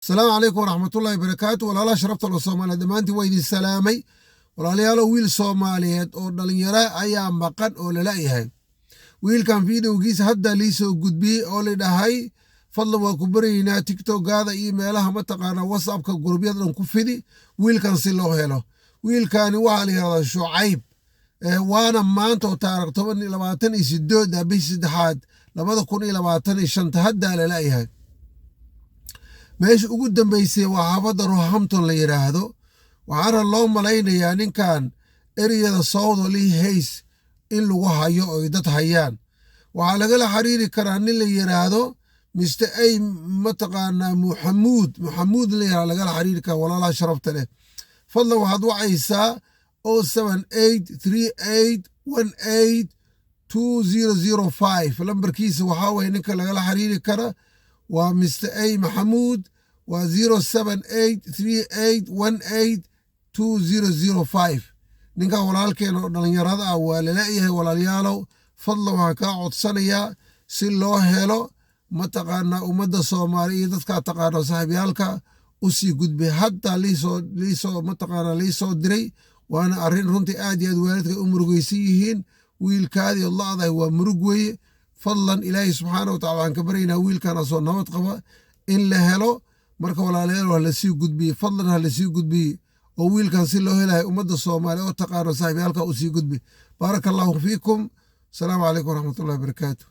السلام عليكم ورحمة الله وبركاته. ولا شرفت الصومالي دمانتي ويدي سلامي ولا يالو ويل صوماليات او دلنيرا ايام مقن او للايهاي ويل كان فيديو جيس هدا ليسو قدبي او لدهاي فضل وكبرينا تيك توك هذا ايميلها متقانا واتساب كجروبيات دون كفدي ويل كان سيلو هيلو ويل كان وحالي هذا شعيب وانا maanta taariikh 28 bishii saddexaad 2025 hadda la leeyahay meesha ugu dambeysay waa xaafadda Roehampton la yiraahdo waxaana loo malaynayaa ninkan ereyada Southern Hayes in lagu hayo oo dad hayaan waxaa lagala xiriiri karaa nin la yiraahdo Mr. A mataqaana Maxamuud la yiraahdo lagala xiriiri karaa walaalaha sharafta leh fadlan waxaad wacaysaa 07838182005 lambarkiisa waxaa weeye ninka lagala xiriiri kara waa Mr. A Maxamuud waa 07838182005 ninka walaalkeena oo dhalinyarada ah waa laleeyahay walaalayaalow fadlan waxaan kaa codsanayaa si loo helo mataqaanaa ummadda Soomaali iyo dadka taqaano saaxiibyaalka u sii gudbay hadda liisoo diray waana arrin runtii aad iyo aad waalidka u murugaysan yihiin wiilkaadii Allahday waa murug weeye fadlan ilaahay subxaanahu wa tacaala waxaan ka baryaynaa wiilkan asoo nabad qaba in la helo marka walaalayaal waa la sii gudbiyey fadlan ha la sii gudbiyey oo wiilkan si loo helayo ummadda Soomaali oo taqaano saaxiibyaalka u sii gudbi baaraka allahu fiikum asalaamu calaykum waraxmatullahi wabarakaatu